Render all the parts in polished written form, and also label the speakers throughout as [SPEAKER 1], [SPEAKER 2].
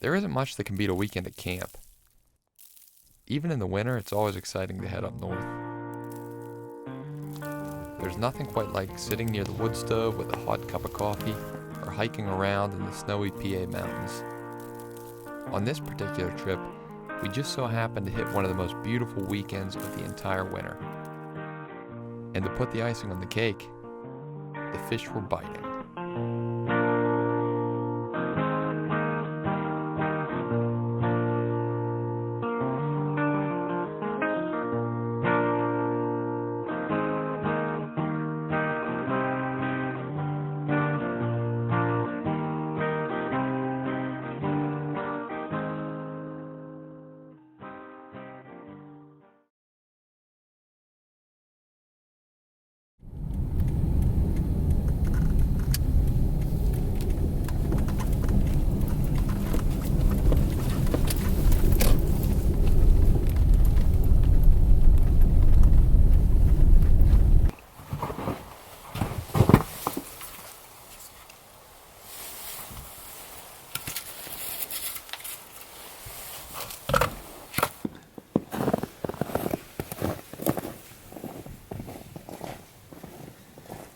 [SPEAKER 1] There isn't much that can beat a weekend at camp. Even in the winter, it's always exciting to head up north. There's nothing quite like sitting near the wood stove with a hot cup of coffee or hiking around in the snowy PA mountains. On this particular trip, we just so happened to hit one of the most beautiful weekends of the entire winter. And to put the icing on the cake, the fish were biting.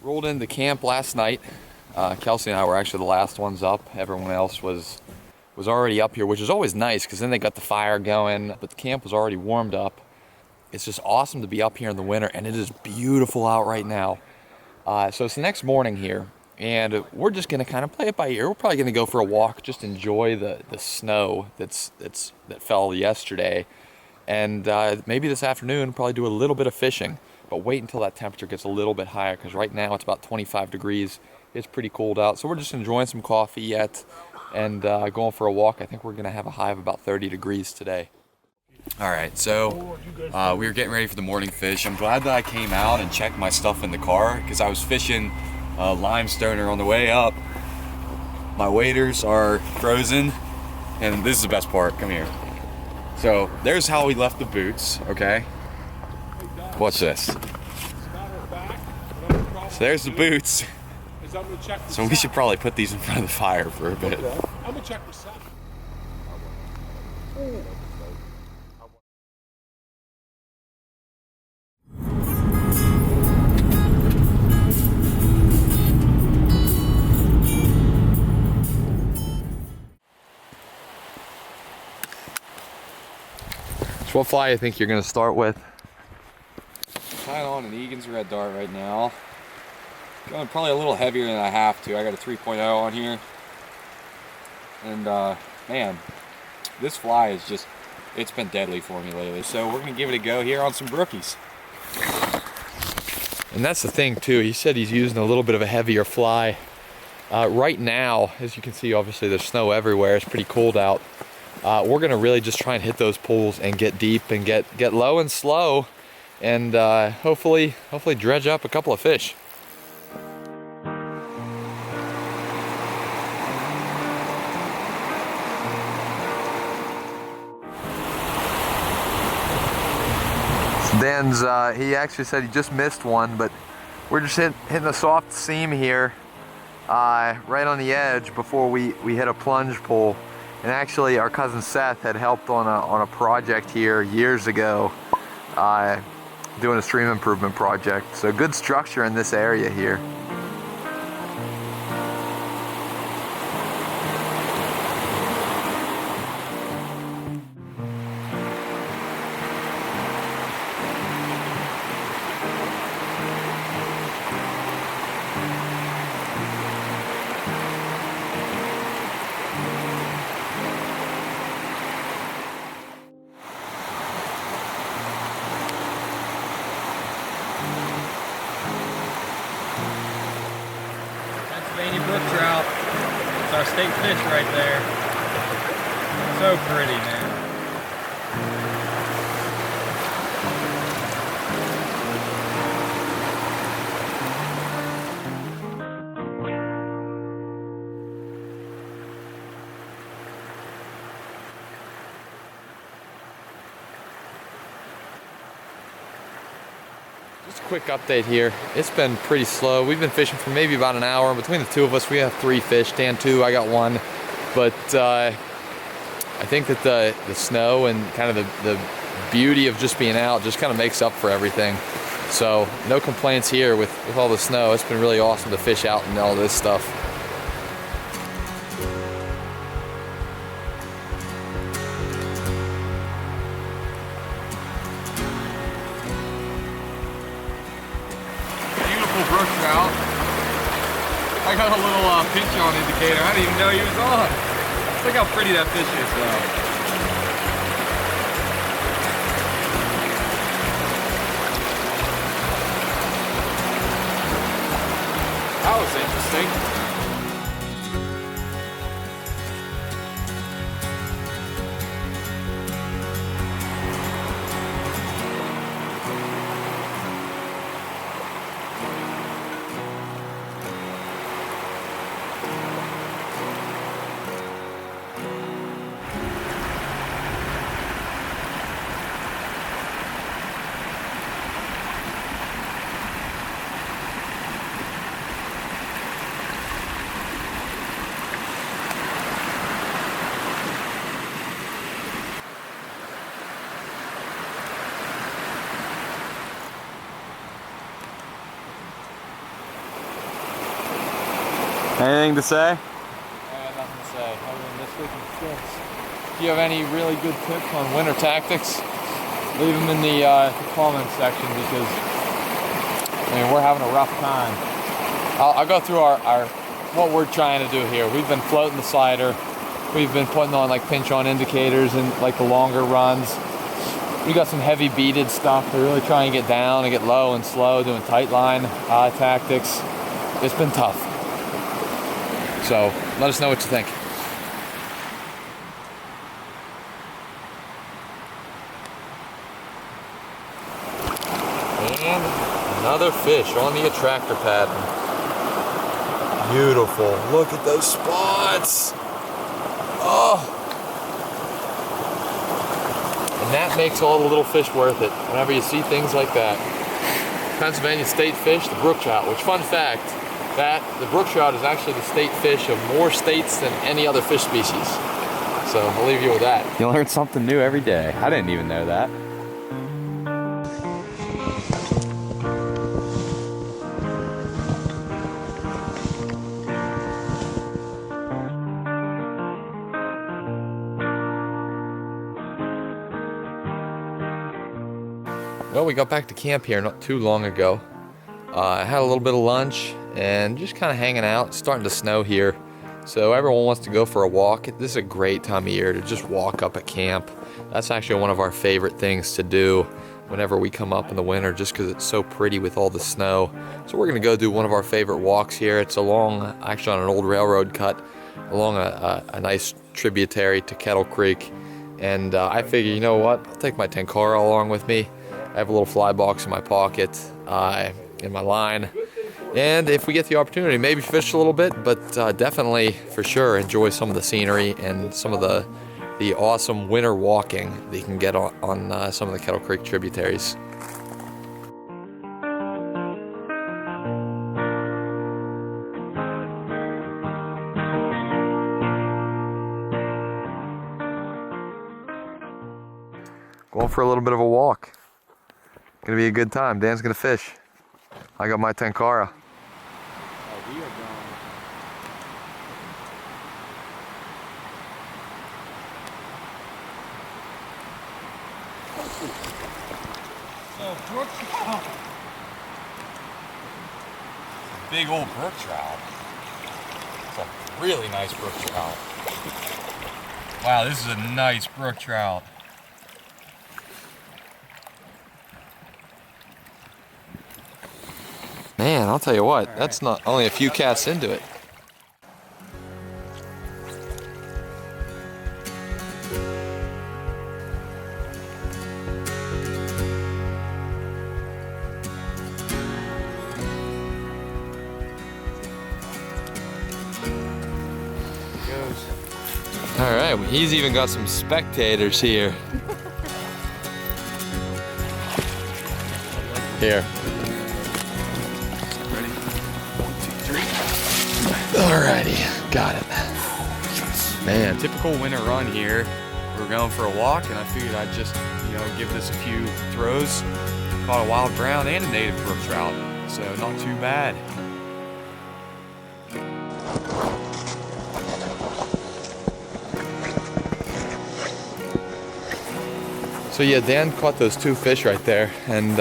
[SPEAKER 1] Rolled into camp last night. Kelsey and I were actually the last ones up. Everyone else was already up here, which is always nice because then they got the fire going, but the camp was already warmed up. It's just awesome to be up here in the winter, and it is beautiful out right now. So it's the next morning here, and we're just gonna kind of play it by ear. We're probably gonna go for a walk, just enjoy the snow that fell yesterday, and maybe this afternoon probably do a little bit of fishing. But wait until that temperature gets a little bit higher, because right now it's about 25 degrees. It's pretty cold out, so we're just enjoying some coffee yet and going for a walk. I think we're gonna have a high of about 30 degrees today. All right, so we were getting ready for the morning fish. I'm glad that I came out and checked my stuff in the car, because I was fishing limestoner on the way up. My waders are frozen, and this is the best part. Come here. So there's how we left the boots, okay? What's this? So there's the boots. So we should probably put these in front of the fire for a bit. I'm gonna check for stuff. So what fly do you think you're gonna start with? Tying on an Egan's Red Dart right now. Going probably a little heavier than I have to. I got a 3.0 on here. And man, this fly is just, it's been deadly for me lately. So we're gonna give it a go here on some brookies. And that's the thing too, he said he's using a little bit of a heavier fly. Right now, as you can see, obviously there's snow everywhere. It's pretty cold out. We're gonna really just try and hit those pools and get deep and get low and slow, and hopefully dredge up a couple of fish. Dan's, he actually said he just missed one, but we're just hitting a soft seam here, right on the edge before we hit a plunge pool. And actually, our cousin Seth had helped on a project here years ago, doing a stream improvement project. So good structure in this area here.
[SPEAKER 2] Brook trout. It's our state fish right there. So pretty, man.
[SPEAKER 1] Just a quick update here. It's been pretty slow. We've been fishing for maybe about an hour. Between the two of us, we have 3 fish. Dan 2, I got 1. But I think that the snow and kind of the beauty of just being out just kind of makes up for everything. So no complaints here with all the snow. It's been really awesome to fish out and all this stuff.
[SPEAKER 2] Beautiful brook trout. I got a little pinch on indicator. I didn't even know he was on. Look how pretty that fish is though. That was interesting.
[SPEAKER 1] Anything to say?
[SPEAKER 2] I got nothing to say other than this week in sticks.
[SPEAKER 1] If you have any really good tips on winter tactics, leave them in the comment section, because I mean, we're having a rough time. I'll go through our what we're trying to do here. We've been floating the slider. We've been putting on like pinch on indicators and like the longer runs. We got some heavy beaded stuff. We're really trying to get down and get low and slow, doing tight line tactics. It's been tough. So let us know what you think. And another fish on the attractor pattern. Beautiful. Look at those spots. Oh. And that makes all the little fish worth it whenever you see things like that. Pennsylvania state fish, the brook trout, which, fun fact, that the brook trout is actually the state fish of more states than any other fish species. So I'll leave you with that.
[SPEAKER 3] You learn something new every day. I didn't even know that.
[SPEAKER 1] Well, we got back to camp here not too long ago. I had a little bit of lunch and just kind of hanging out. It's starting to snow here, so everyone wants to go for a walk. This is a great time of year to just walk up at camp. That's actually one of our favorite things to do whenever we come up in the winter, just because it's so pretty with all the snow. So we're going to go do one of our favorite walks here. It's along, actually on an old railroad cut, along a nice tributary to Kettle Creek. And I figure, you know what, I'll take my Tenkara along with me. I have a little fly box in my pocket, in my line. And if we get the opportunity, maybe fish a little bit, but definitely, for sure, enjoy some of the scenery and some of the awesome winter walking that you can get on some of the Kettle Creek tributaries. Going for a little bit of a walk. Gonna be a good time. Dan's gonna fish. I got my Tenkara.
[SPEAKER 2] We are going. Oh, brook trout. Big old brook trout. It's a really nice brook trout. Wow, this is a nice brook trout.
[SPEAKER 1] Man, I'll tell you what, that's not only a few casts into it. All right, he's even got some spectators here. Here.
[SPEAKER 2] Ready? 1, 2, 3.
[SPEAKER 1] Alrighty, got it. Man,
[SPEAKER 2] Typical winter run here.
[SPEAKER 1] we were going for a walk, and I figured I'd just, give this a few throws. Caught a wild brown and a native brook trout, so not too bad. So yeah, Dan caught those 2 fish right there, and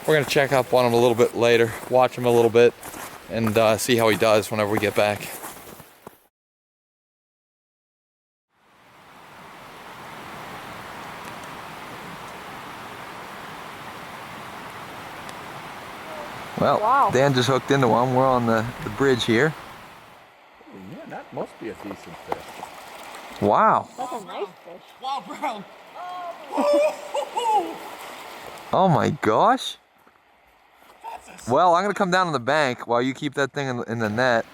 [SPEAKER 1] we're gonna check up on him a little bit later, watch him a little bit, and see how he does whenever we get back. Well, wow. Dan just hooked into one. We're on the bridge here.
[SPEAKER 3] Yeah, that must be a decent fish.
[SPEAKER 1] Wow.
[SPEAKER 4] That's a nice fish.
[SPEAKER 2] Wild brown.
[SPEAKER 1] Oh my gosh. Well, I'm gonna come down on the bank while you keep that thing in the net.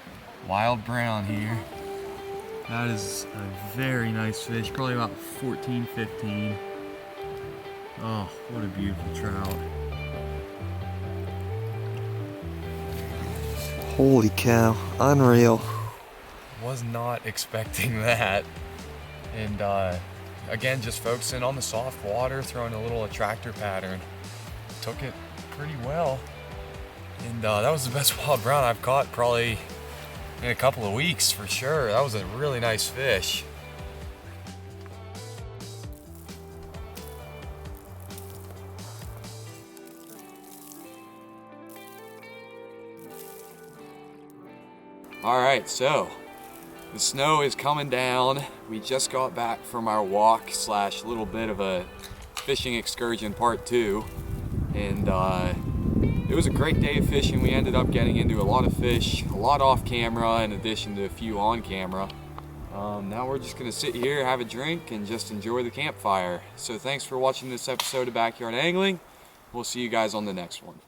[SPEAKER 2] Wild brown here. That is a very nice fish, probably about 14, 15. Oh, what a beautiful trout.
[SPEAKER 1] Holy cow, unreal.
[SPEAKER 2] Was not expecting that. And again, just focusing on the soft water, throwing a little attractor pattern. Took it pretty well. And that was the best wild brown I've caught probably in a couple of weeks for sure. That was a really nice fish. All right, so the snow is coming down. We just got back from our walk / little bit of a fishing excursion part 2. And it was a great day of fishing. We ended up getting into a lot of fish, a lot off camera in addition to a few on camera. Now we're just gonna sit here, have a drink, and just enjoy the campfire. So thanks for watching this episode of Backyard Angling. We'll see you guys on the next one.